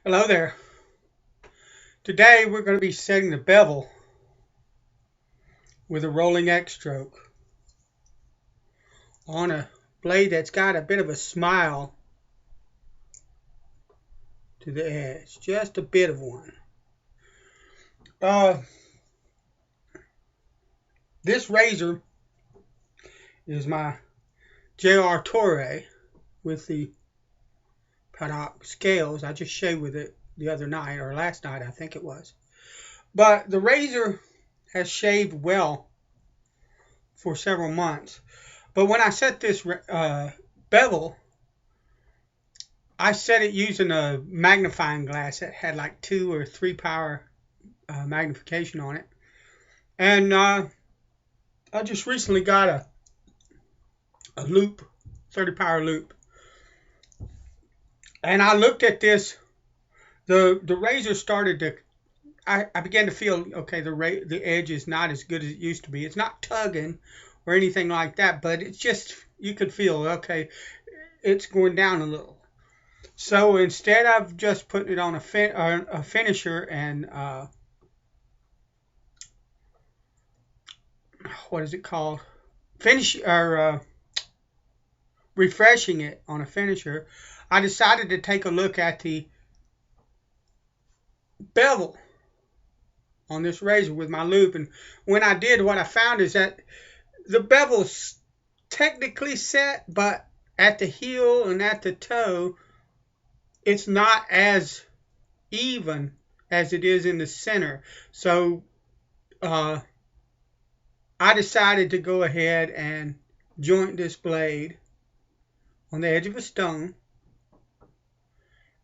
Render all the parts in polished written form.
Hello there. Today we're going to be setting the bevel with a rolling X stroke on a blade that's got a bit of a smile to the edge, just a bit of one. Uh, this razor is my JR Torre with the paddock scales. I just shaved with it the other night, or last night I think it was. But the razor has shaved well for several months. But when I set this bevel, I set it using a magnifying glass that had like 2 or 3 power magnification on it. And I just recently got a loop, 30 power loop. And I looked at this, the razor started to, I began to feel, okay, the edge is not as good as it used to be. It's not tugging or anything like that, but it's just, you could feel, okay, it's going down a little. So instead of just putting it on a finisher and what is it called? Finish or refreshing it on a finisher, I decided to take a look at the bevel on this razor with my loop. And when I did, what I found is that the bevel's technically set, but at the heel and at the toe, it's not as even as it is in the center. So I decided to go ahead and joint this blade on the edge of a stone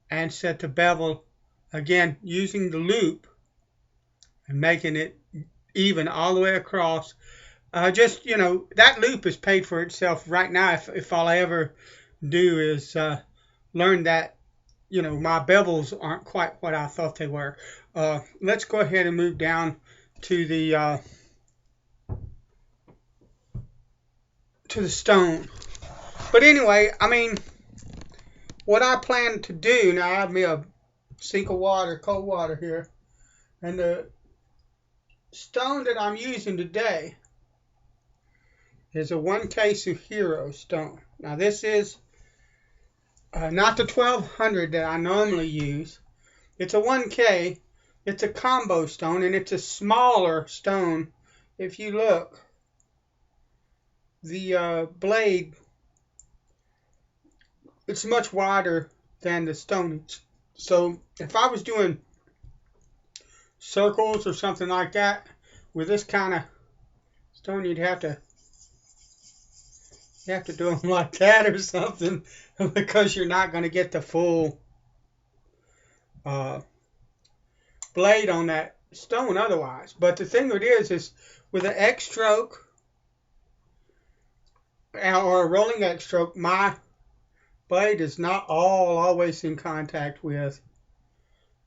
and set the bevel again using the loop and making it even all the way across. Just, that loop is paid for itself right now. If all I ever do is learn that, my bevels aren't quite what I thought they were. Let's go ahead and move down to the stone. But anyway, I mean, what I plan to do now, I have me a sink of water, cold water here, and the stone that I'm using today is a 1K Suehiro stone. Now this is not the 1200 that I normally use. It's a 1K. It's a combo stone, and it's a smaller stone. If you look, the blade, it's much wider than the stone. So if I was doing circles or something like that with this kind of stone, you'd have to do them like that or something because you're not going to get the full blade on that stone otherwise. But the thing it is with an X stroke or a rolling X stroke, my blade is not always in contact with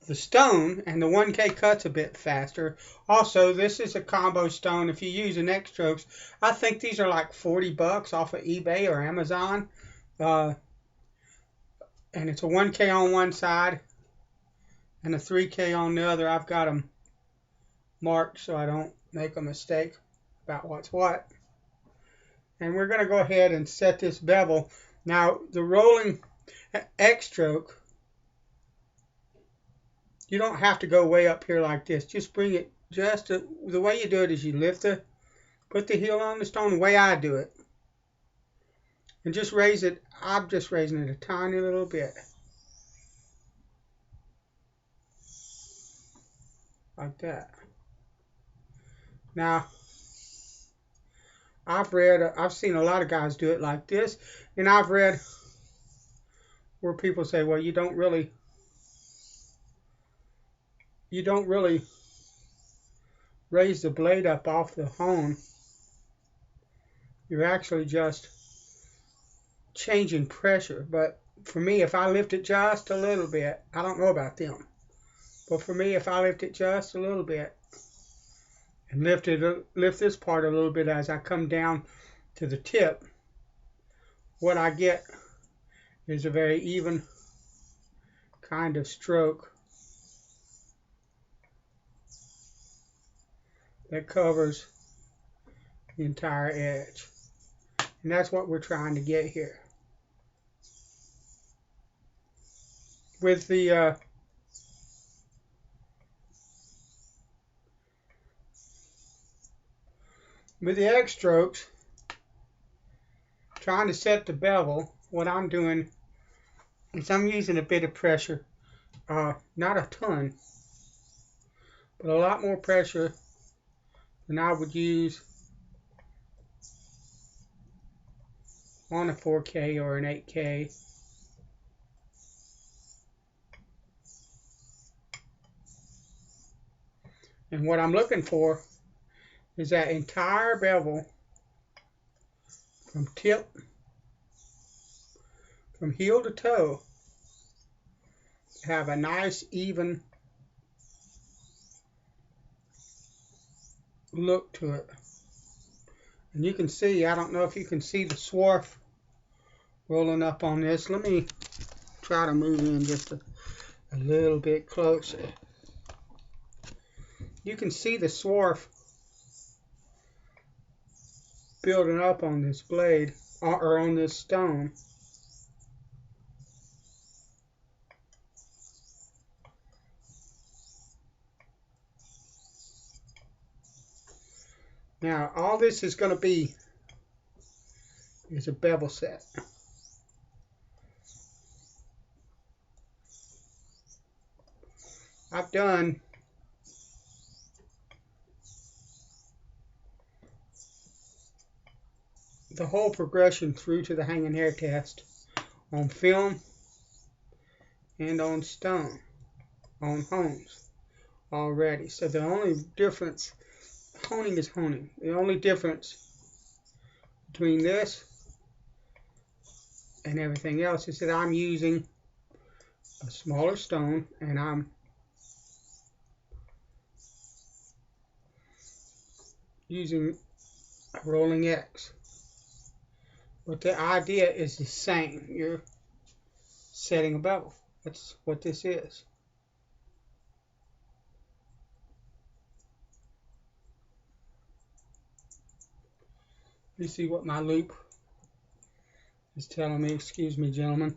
the stone, and the 1K cuts a bit faster. Also, this is a combo stone. If you use an X strokes, I think these are like $40 off of eBay or Amazon. And it's a 1K on one side and a 3K on the other. I've got them marked so I don't make a mistake about what's what. And we're going to go ahead and set this bevel. Now, the rolling X stroke, you don't have to go way up here like this. Just bring it the way you do it is you put the heel on the stone the way I do it. And just raise it. I'm just raising it a tiny little bit. Like that. Now, I've seen a lot of guys do it like this. And I've read where people say, well, you don't really raise the blade up off the hone. You're actually just changing pressure. But for me, if I lift it just a little bit, I don't know about them, but for me, if I lift it just a little bit and lift this part a little bit as I come down to the tip, what I get is a very even kind of stroke that covers the entire edge. And that's what we're trying to get here. With the X strokes, trying to set the bevel, what I'm doing is I'm using a bit of pressure, not a ton, but a lot more pressure than I would use on a 4K or an 8K. And what I'm looking for is that entire bevel from tip, from heel to toe, have a nice even look to it. And you can see, I don't know if you can see the swarf rolling up on this. Let me try to move in just a little bit closer. You can see the swarf building up on this blade, or on this stone. Now, all this is going to be is a bevel set. I've done the whole progression through to the hanging hair test on film and on stone, on hones already. So the only difference, honing is honing. The only difference between this and everything else is that I'm using a smaller stone and I'm using a rolling X. But the idea is the same. You're setting a bevel. That's what this is. You see what my loop is telling me. Excuse me, gentlemen.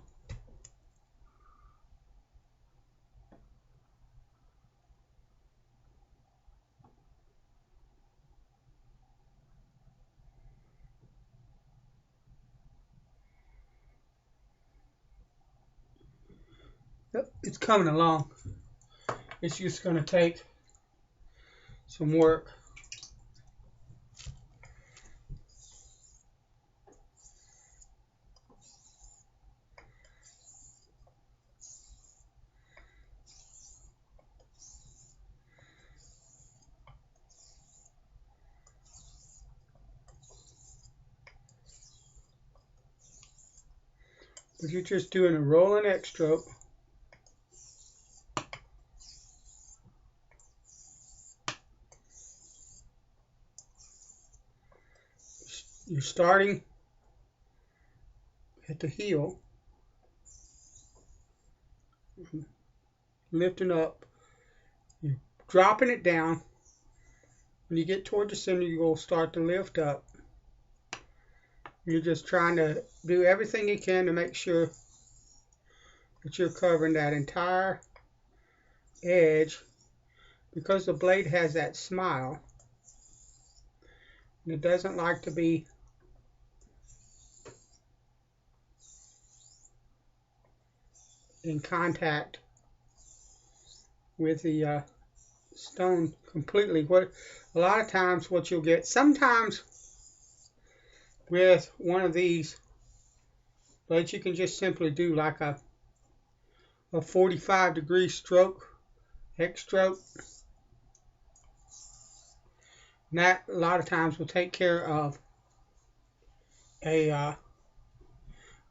Yep, it's coming along. It's just going to take some work. But you're just doing a rolling X stroke. You're starting at the heel, lifting up, you're dropping it down. When you get toward the center, you will start to lift up. You're just trying to do everything you can to make sure that you're covering that entire edge, because the blade has that smile and it doesn't like to be in contact with the stone completely. What a lot of times what you'll get, sometimes with one of these blades, you can just simply do like a 45-degree stroke, X stroke. And that a lot of times will take care of a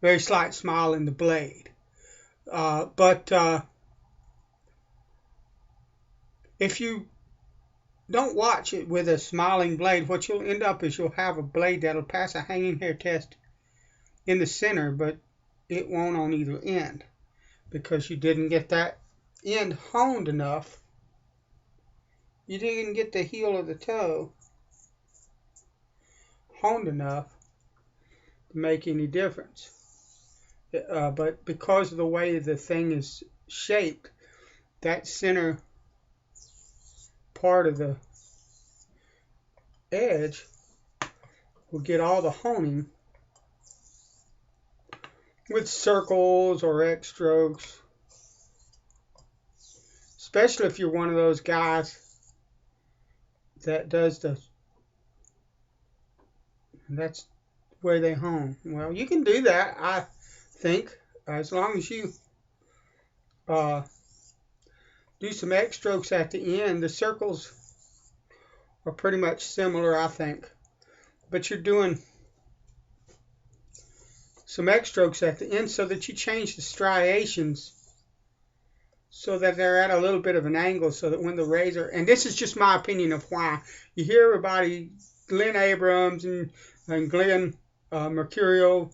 very slight smile in the blade. But if you don't watch it with a smiling blade, what you'll end up is you'll have a blade that'll pass a hanging hair test in the center, but it won't on either end. because you didn't get that end honed enough. You didn't get the heel of the toe honed enough to make any difference. But because of the way the thing is shaped, that center part of the edge will get all the honing with circles or X strokes, especially if you're one of those guys that does that's where they hone. Well, you can do that, I think, as long as you do some X strokes at the end. The circles are pretty much similar, I think, but you're doing some X strokes at the end so that you change the striations so that they're at a little bit of an angle, so that when the razor, and this is just my opinion of why, you hear everybody, Glenn Abrams and Glenn Mercurio,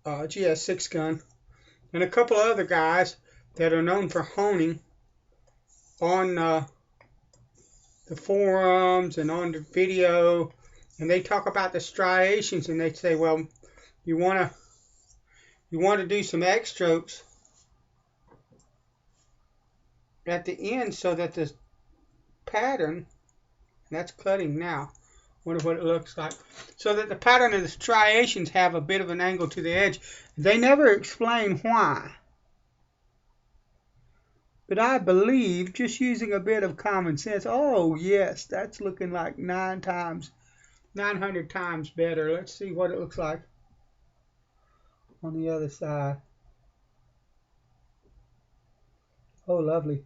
GS6 gun, and a couple of other guys that are known for honing on the forums and on the video, and they talk about the striations, and they say, well, you want to do some X strokes at the end so that the pattern, that's cutting now, wonder what it looks like, so that the pattern of the striations have a bit of an angle to the edge. They never explain why, but I believe, just using a bit of common sense, oh yes, that's looking like 900 times better. Let's see what it looks like on the other side. Oh, lovely.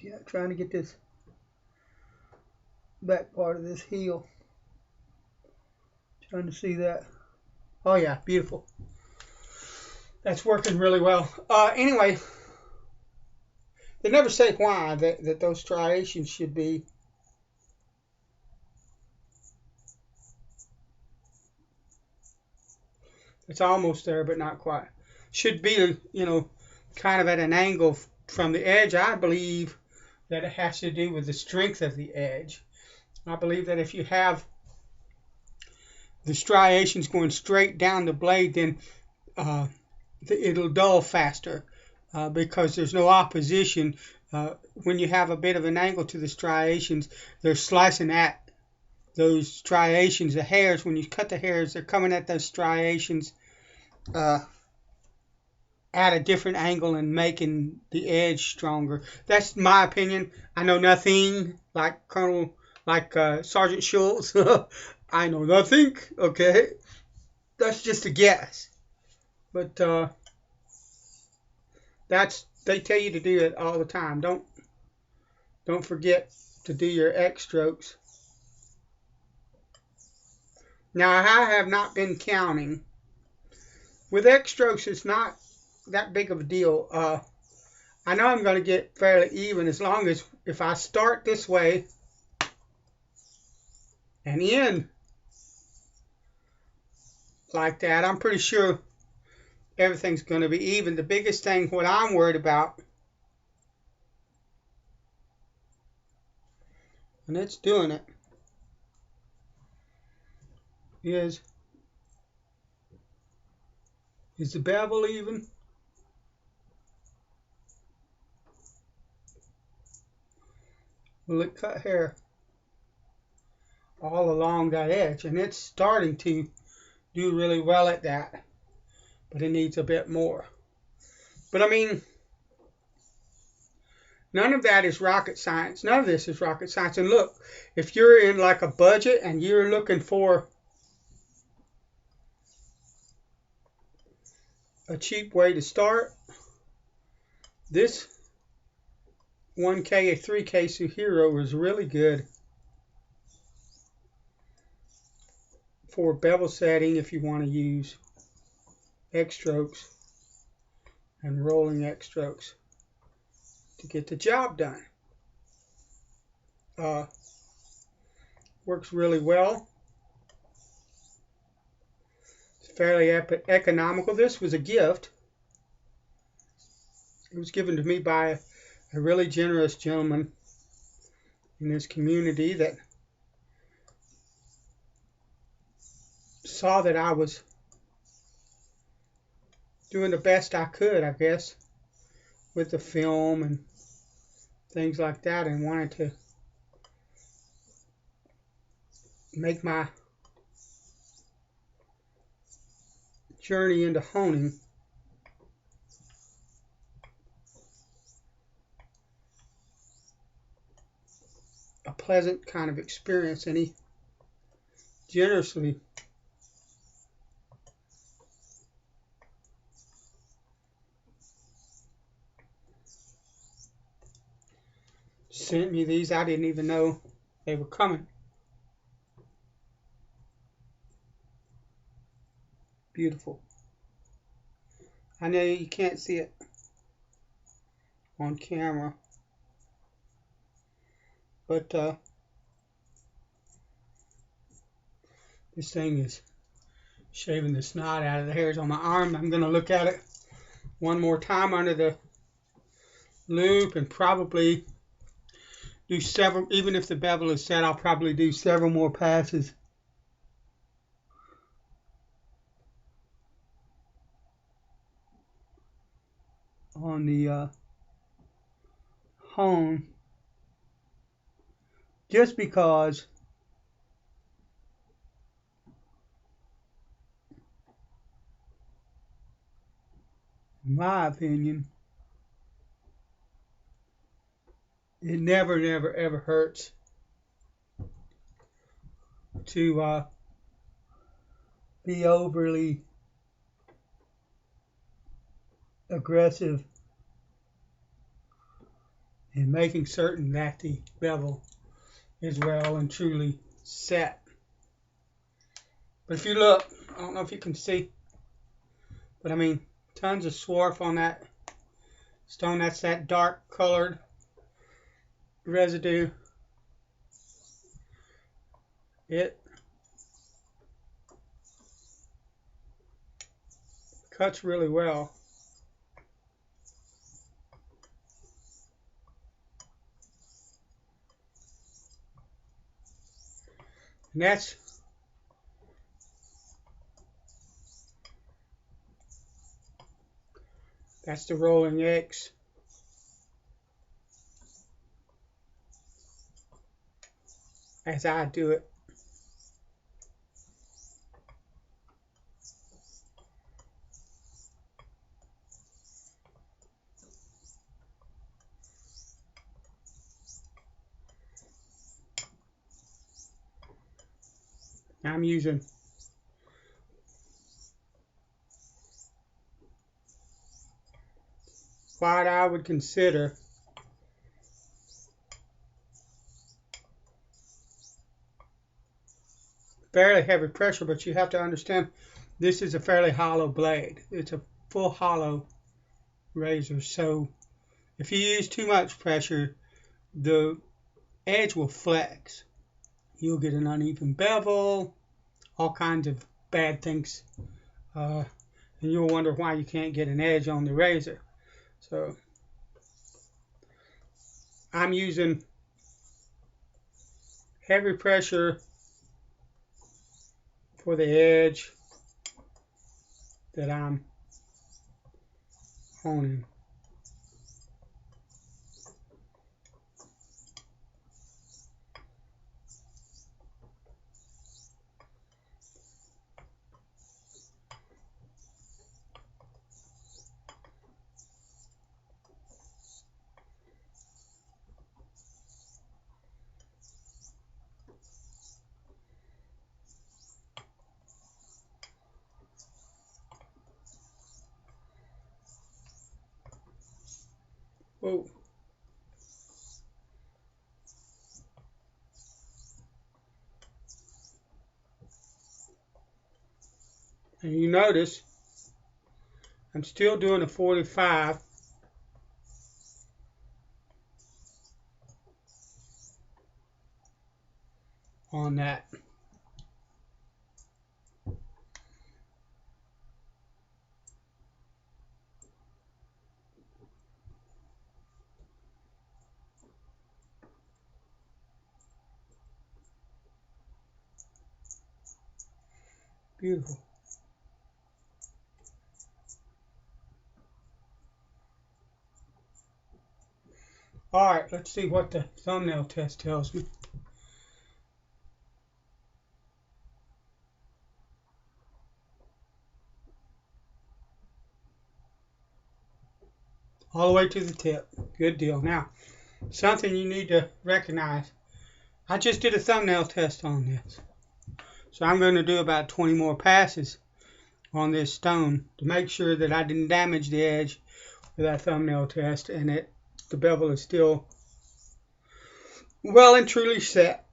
Yeah, trying to get this back part of this heel. Trying to see that. Oh yeah, beautiful. That's working really well. Anyway, they never say why that those striations should be it's almost there, but not quite. Should be, kind of at an angle from the edge. I believe that it has to do with the strength of the edge. I believe that if you have the striations going straight down the blade, then it'll dull faster because there's no opposition. When you have a bit of an angle to the striations, they're slicing at those striations. The hairs, when you cut the hairs, they're coming at those striations at a different angle and making the edge stronger. That's my opinion. I know nothing, like Sergeant Schultz. I know nothing, okay? That's just a guess. But they tell you to do it all the time. Don't forget to do your X strokes. Now, I have not been counting. With X strokes, it's not that big of a deal. I know I'm going to get fairly even as long as if I start this way and end like that, I'm pretty sure everything's going to be even. The biggest thing, what I'm worried about, and it's doing it, is the bevel even? Will it cut hair all along that edge? And it's starting to do really well at that, but it needs a bit more. But I mean, none of that is rocket science. None of this is rocket science. And look, if you're in like a budget and you're looking for a cheap way to start, this 1K or 3K Suehiro is really good for bevel setting if you want to use X strokes and rolling X strokes to get the job done. works really well. It's fairly economical. This was a gift. It was given to me by a really generous gentleman in this community that saw that I was doing the best I could, I guess, with the film and things like that, and wanted to make my journey into honing a pleasant kind of experience, and he generously sent me these. I didn't even know they were coming. Beautiful. I know you can't see it on camera, but this thing is shaving the snot out of the hairs on my arm. I'm going to look at it one more time under the loop and probably do several. Even if the bevel is set, I'll probably do several more passes. On the hone, just because in my opinion, it never ever hurts to be overly aggressive in making certain that the bevel is well and truly set. But if you look, I don't know if you can see, but I mean, tons of swarf on that stone. That's that dark colored residue. It cuts really well. And that's the rolling X. As I do it. I'm using what I would consider fairly heavy pressure, but you have to understand this is a fairly hollow blade. It's a full hollow razor, so if you use too much pressure, the edge will flex. You'll get an uneven bevel, all kinds of bad things, and you'll wonder why you can't get an edge on the razor. So I'm using heavy pressure for the edge that I'm honing. Whoa. And you notice I'm still doing a 45. on that. Beautiful. Alright, let's see what the thumbnail test tells me. All the way to the tip. Good deal. Now, something you need to recognize. I just did a thumbnail test on this. So I'm going to do about 20 more passes on this stone to make sure that I didn't damage the edge with that thumbnail test and that the bevel is still well and truly set.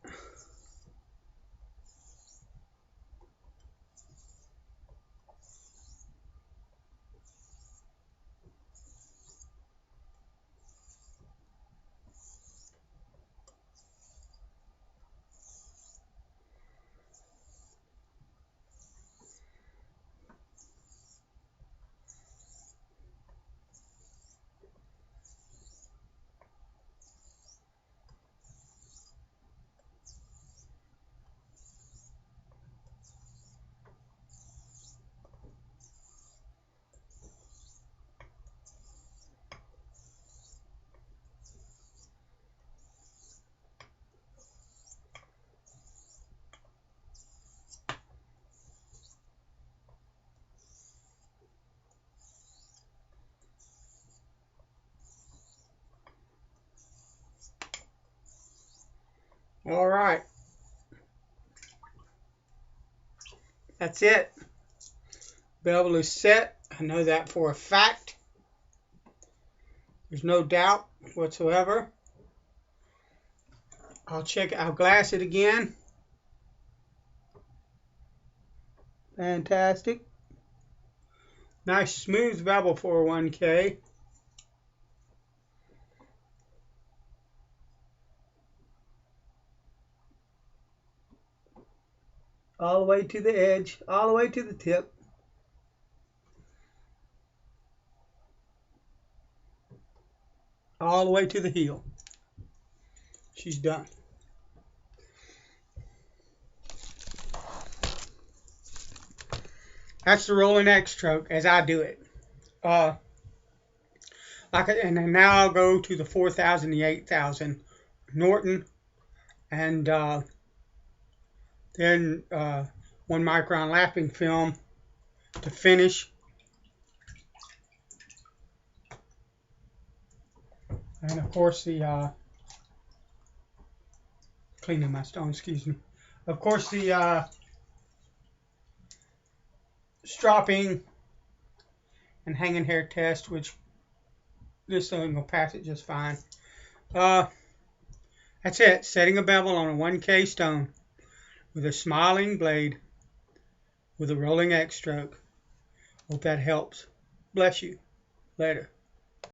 All right. That's it. Bevel is set. I know that for a fact. There's no doubt whatsoever. I'll glass it again. Fantastic. Nice smooth bevel for a 1K. All the way to the edge, all the way to the tip. All the way to the heel. She's done. That's the rolling X stroke as I do it. And then now I'll go to the 4000, the 8000 Norton, and then 1 micron lapping film to finish. And of course the cleaning my stone, excuse me. Of course the stropping and hanging hair test, which this thing will pass it just fine. That's it. Setting a bevel on a 1K stone with a smiling blade with a rolling X stroke. Hope that helps. Bless you. Later.